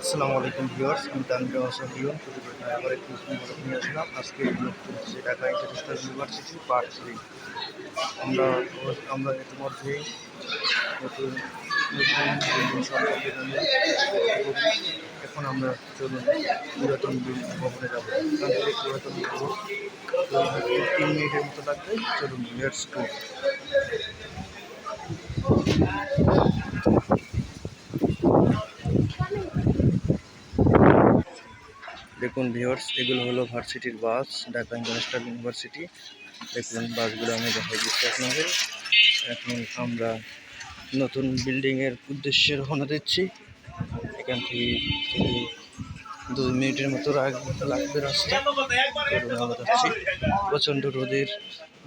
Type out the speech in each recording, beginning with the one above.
আসসালামু আলাইকুম ভিউয়ার্স, আমি তানভীর হোসেন লিওন আবার একটু নিয়ে আসলাম। আজকে ব্লগ করতেছি ঢাকা ইন্টারন্যাশনাল ইউনিভার্সিটি পার্ট 3। আমরা ইতিমধ্যেই নতুন বিল্ডিং সম্পর্কে জানলাম। এখন আমরা চলুন পুরাতন ভবনে যাবো। এখান থেকে পুরাতন ভবন 3 মিনিটের মতো লাগবে। চলুন লেটস গো। দেখুন ভিউয়ার্স, এগুলো হলো ভার্সিটির বাস, ঢাকা ইন্টারন্যাশনাল ইউনিভার্সিটি। দেখুন বাসগুলো আমি দেখাই দিচ্ছি আপনাদের। এখন আমরা নতুন বিল্ডিংয়ের উদ্দেশ্যে রওনা দিচ্ছি। এখান থেকে 2 মিনিটের মতো লাগবে রাস্তা। আমরা যাচ্ছি। প্রচণ্ড রোদের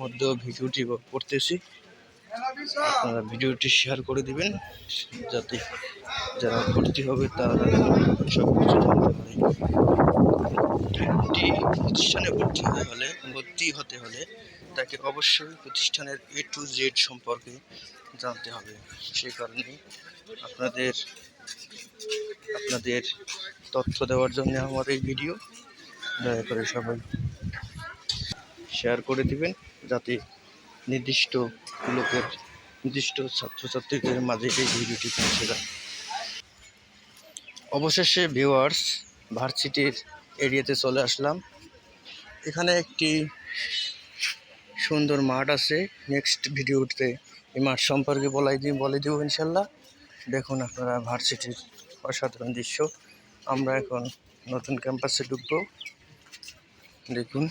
মধ্যেও ভিডিওটি করতেছি। আপনারা ভিডিওটি শেয়ার করে দিবেন, যাতে যারা ভর্তি হবে তারা সব কিছু জানতে পারে। একটি প্রতিষ্ঠানে ভর্তি হতে হলে তাকে অবশ্যই প্রতিষ্ঠানের A to Z সম্পর্কে জানতে হবে। সেই কারণে আপনাদের তথ্য দেওয়ার জন্য আমার এই ভিডিও। দয়া করে সবাই শেয়ার করে দিবেন, যাতে নির্দিষ্ট ছাত্রছাত্রীদের মাঝে এই ভিডিওটি পৌঁছে যায়। অবশেষে ভিউয়ার্স, ভার্সিটির এরিয়াতে চলে আসলাম। এখানে একটি সুন্দর মাঠ আছে। নেক্সট ভিডিওতে এই মাঠ সম্পর্কে বলে দিব ইনশাল্লাহ। দেখুন আপনারা ভার্সিটির অসাধারণ দৃশ্য। আমরা এখন নতুন ক্যাম্পাসে ঢুকবো। দেখুন,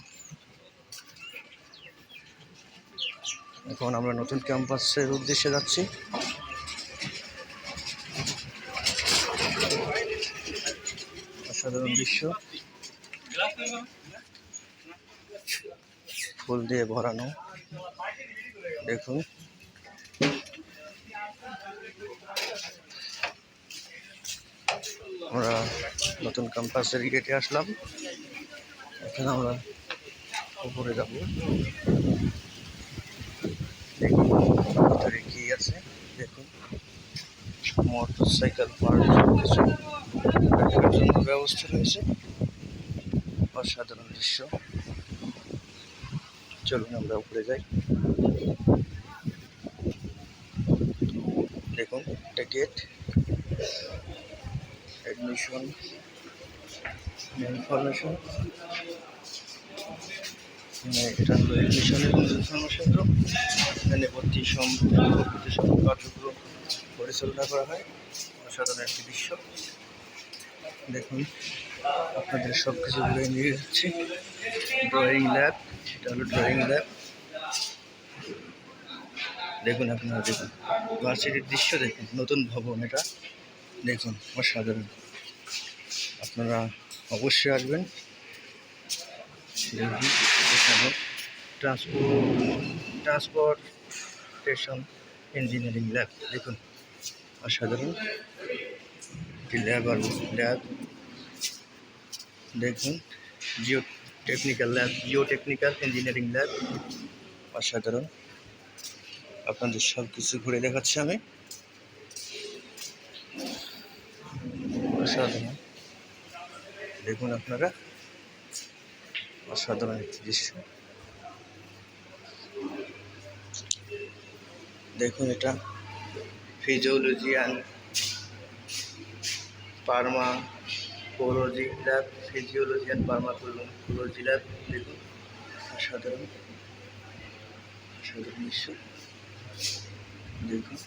এখন আমরা নতুন ক্যাম্পাসের উদ্দেশ্যে যাচ্ছি। অসাধারণ দৃশ্য, ফুল দিয়ে ভরানো। দেখুন, আমরা নতুন ক্যাম্পাসের গেটে আসলাম। এখন আমরা উপরে যাব। দেখুন ভিতরে কি আছে। দেখুন, মোটরসাইকেল পার্ক রাখার জন্য ব্যবস্থা রয়েছে। অসাধারণ দৃশ্য। চলুন আমরা উপরে যাই। দেখুন, এটা গেট, অ্যাডমিশন ইনফরমেশন। এটা হলো অ্যাডমিশনের ইনফরমেশন রুম। এখানে ভর্তি সম্পর্কিত সব কার্যক্রম পরিচালনা করা হয়। অসাধারণ একটি দৃশ্য। দেখুন, আপনাদের সব কিছু ঘুরে নিয়ে যাচ্ছি। ড্রয়িং ল্যাব, এটা হলো ড্রয়িং ল্যাব। দেখুন আপনারা, দেখুন ভার্সিটির দৃশ্য। দেখুন নতুন ভবন এটা। দেখুন অসাধারণ। আপনারা অবশ্যই আসবেন। দেখুন, এখানে ট্রান্সপোর্টেশন ইঞ্জিনিয়ারিং ল্যাব। দেখুন অসাধারণ একটি ল্যাব। দেখুন, জিও টেকনিক্যাল ইঞ্জিনিয়ারিং ল্যাব। অসাধারণ। আপনাদের সব কিছু ঘুরে দেখাচ্ছি আমি। অসাধারণ। দেখুন আপনারা, অসাধারণ একটি দৃশ্য। দেখুন, এটা physiology and pharmacology lab. Lab. দেখুন অসাধারণ দৃশ্য। দেখুন,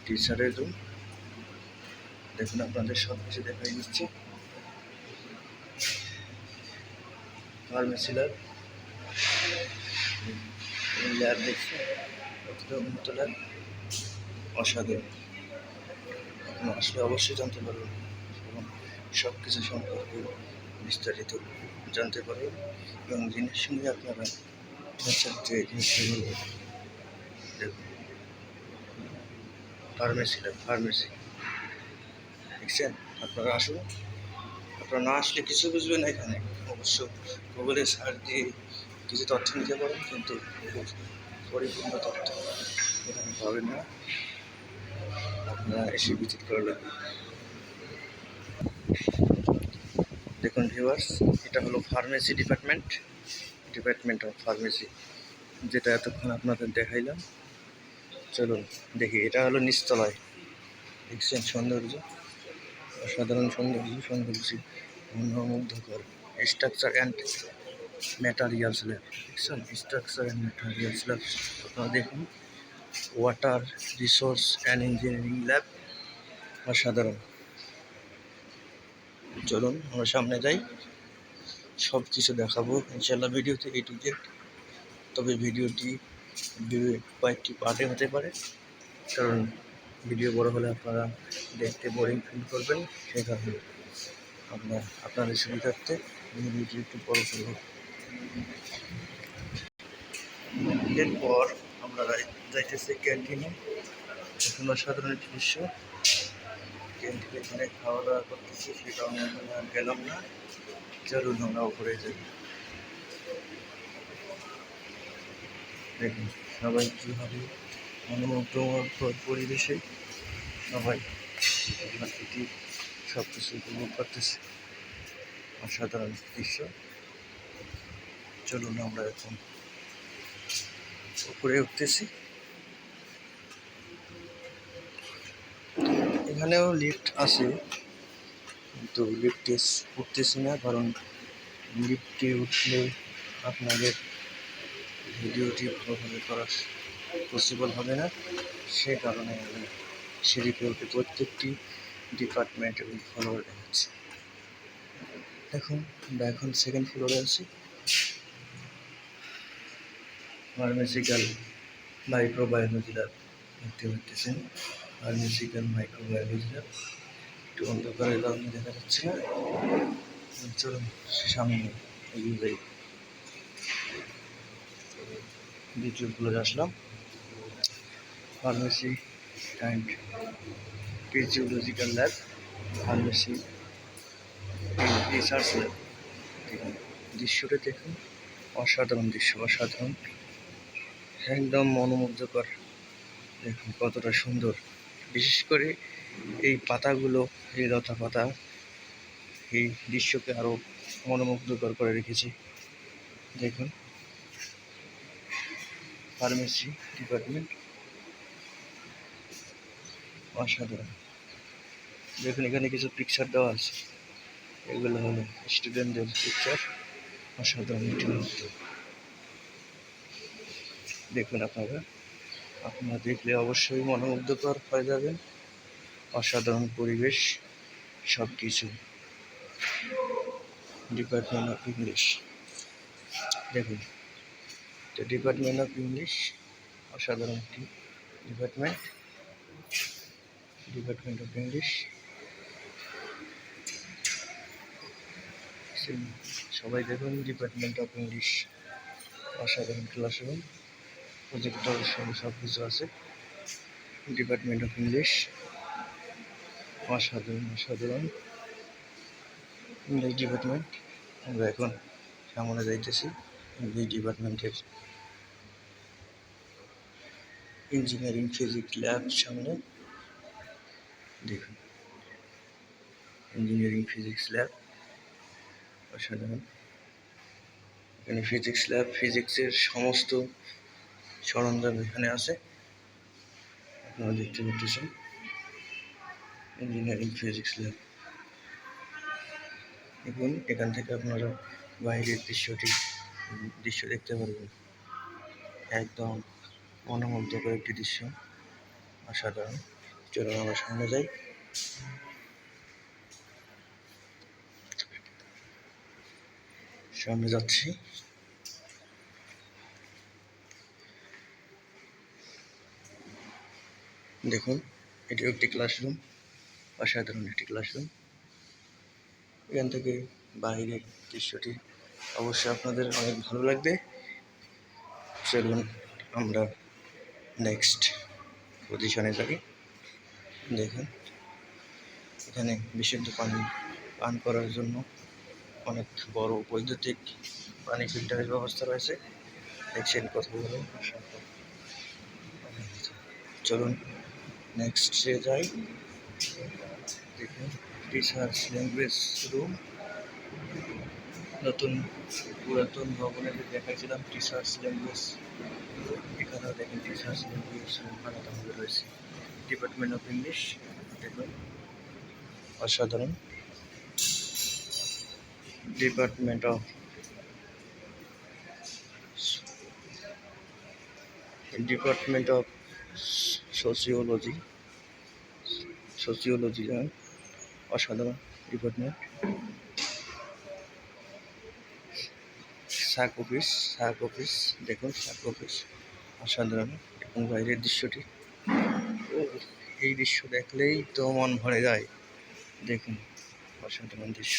টিচারের রুম। দেখুন, আপনাদের সব কিছু দেখাই দিচ্ছি। ফার্মেসি ল্যাব দেখছি, উন্নত ল্যাব। অসাধারণ। আপনি আসলে অবশ্যই জানতে পারবেন এবং সব কিছু সম্পর্কে বিস্তারিত জানতে পারবেন এবং জিনিসের সঙ্গে আপনারা জিনিসগুলো। দেখুন, ফার্মেসি দেখছেন। আপনারা আসুন। আপনারা না আসলে কিছু বুঝবেন না। এখানে অবশ্য গুগলে সার্চ দিয়ে কিছু তথ্য নিতে পারেন, কিন্তু পরিপূর্ণ তথ্য এখানে পাবেন না। আপনারা এসে ভিজিট করা লাগবে। দেখুন ভিউয়ার্স, এটা হলো ফার্মেসি ডিপার্টমেন্ট অফ ফার্মেসি, যেটা এতক্ষণ আপনাদের দেখাইলাম। চলুন দেখি, এটা হলো নিচতলায়। দেখছেন সৌন্দর্য, অসাধারণ সৌন্দর্য মনোমুগ্ধকর স্ট্রাকচার অ্যান্ড ম্যাটারিয়ালস ল্যাব। দেখছেন স্ট্রাকচার অ্যান্ড ম্যাটারিয়ালস ল্যাব, আপনারা দেখুন। Water resource and engineering lab, অসাধারণ। চলুন আমরা সামনে যাই, সব কিছু দেখাবো ইনশাল্লাহ ভিডিওতে A to Z। তবে ভিডিওটি কয়েকটি পার্টে হতে পারে, কারণ ভিডিও বড় হলে আপনারা দেখতে বোরিং ফিল করবেন। সেই কারণে আমরা আপনাদের সুবিধার্থে ভিডিওটি একটু বড় করব। এরপর আমরা যাইতেছি ক্যান্টিনে। এখন অসাধারণ একটি দৃশ্য, ক্যান্টিনে এখানে খাওয়া দাওয়া করতেছি, সে কারণে এখন আর গেলাম না। চলুন আমরা উপরে যাই। দেখুন সবাই কীভাবে মনোমুগ্ধকর পরিবেশে সবাই প্রাকৃতিক সব কিছু উপভোগ করতেছে, অসাধারণ দৃশ্য। চলুন আমরা এখন উপরে উঠতেছি। এখানেও লিফট আছে, কিন্তু লিফটে উঠতেছি না, কারণ লিফটে উঠলে আপনাদের ভিডিওটি ভালোভাবে করা পসিবল হবে না। সে কারণে আমি সিঁড়িতে উঠে প্রত্যেকটি ডিপার্টমেন্ট এবং ফ্লোর দেখাচ্ছি। দেখুন আমরা এখন সেকেন্ড ফ্লোরে আছি। ফার্মেসিক্যাল মাইক্রোবায়োলজি ল্যাব দেখতে পাচ্ছেন। ফার্মেসিক্যাল মাইক্রোবায়োলজি ল্যাব একটু অন্ধকারের কারণে দেখা যাচ্ছে না। চলুন সামনে এগিয়ে যাই। দ্বিতীয় ফ্লোরে আসলাম, pharmacy and physiological lab, pharmacy research lab. দেখুন দৃশ্যটা দেখুন, অসাধারণ দৃশ্য, অসাধারণ, একদম মনোমুগ্ধকর। দেখুন কতটা সুন্দর, বিশেষ করে এই পাতাগুলো, এই লতা পাতা এই দৃশ্যকে আরও মনোমুগ্ধকর করে রেখেছে। দেখুন ফার্মেসি ডিপার্টমেন্ট, অসাধারণ। দেখুন এখানে কিছু পিকচার দেওয়া আছে, এগুলো হলো স্টুডেন্টদের পিকচার, অসাধারণ একটি মুহূর্ত। দেখুন আপনারা দেখলে অবশ্যই মনোমুগ্ধকর হয়ে যাবেন, অসাধারণ পরিবেশ সব কিছু। ডিপার্টমেন্ট অফ ইংলিশ, দেখুন এটা ডিপার্টমেন্ট অফ ইংলিশ, অসাধারণ একটি ডিপার্টমেন্ট অফ ইংলিশ। সবাই দেখুন ডিপার্টমেন্ট অফ ইংলিশ, অসাধারণ ক্লাসরুম, প্রজেক্টর সব কিছু আছে। ডিপার্টমেন্ট অফ ইংলিশ, অসাধারণ ইংলিশ ডিপার্টমেন্ট। আমরা এখন সামনে যাইতেছি ইংলিশ ডিপার্টমেন্টের ইঞ্জিনিয়ারিং ফিজিক্স ল্যাব সামনে। দেখুন ইঞ্জিনিয়ারিং ফিজিক্স ল্যাব, অসাধারণ। এখানে ফিজিক্স ল্যাব, ফিজিক্সের সমস্ত সরঞ্জাম এখানে আছে, আপনারা দেখতে পাচ্ছেন। ইঞ্জিনিয়ারিং ফিজিক্স ল্যাব, দেখুন এখান থেকে আপনারা বাইরের দৃশ্য দেখতে পারবেন, একদম মনোমুগ্ধকর একটি দৃশ্য, অসাধারণ। চলুন আমরা সামনে যাই। সামনে যাচ্ছি, দেখুন এটিও একটি ক্লাসরুম, অসাধারণ একটি ক্লাসরুম। এখান থেকে বাইরের দৃশ্যটি অবশ্যই আপনাদের অনেক ভালো লাগবে। চলুন আমরা নেক্সট পজিশনে যাই। দেখুন এখানে বিশুদ্ধ পানি পান করার জন্য অনেক বড় বৈদ্যুতিক পানি ফিল্টারের ব্যবস্থা রয়েছে, দেখছেন কতগুলো। চলুন নেক্সটে যাই। দেখুন রিসার্চ ল্যাঙ্গুয়েজ রুম। নতুন পুরাতন ভবনে দেখাইছিলাম রিসার্চ ল্যাঙ্গুয়েজ, এখানেও দেখেন রিসার্চ ল্যাঙ্গুয়েজ রুম আলাদাভাবে রয়েছে। ডিপার্টমেন্ট অফ ইংলিশ দেখুন, অসাধারণ। ডিপার্টমেন্ট অফ সোসিওলজি অসাধারণ ডিপার্টমেন্ট। শাক অফিস দেখুন, শাক অফিস অসাধারণ। এবং বাইরের দৃশ্যটি, এই দৃশ্য দেখলেই তো মন ভরে যায়। দেখুন, অসাধারণ দৃশ্য।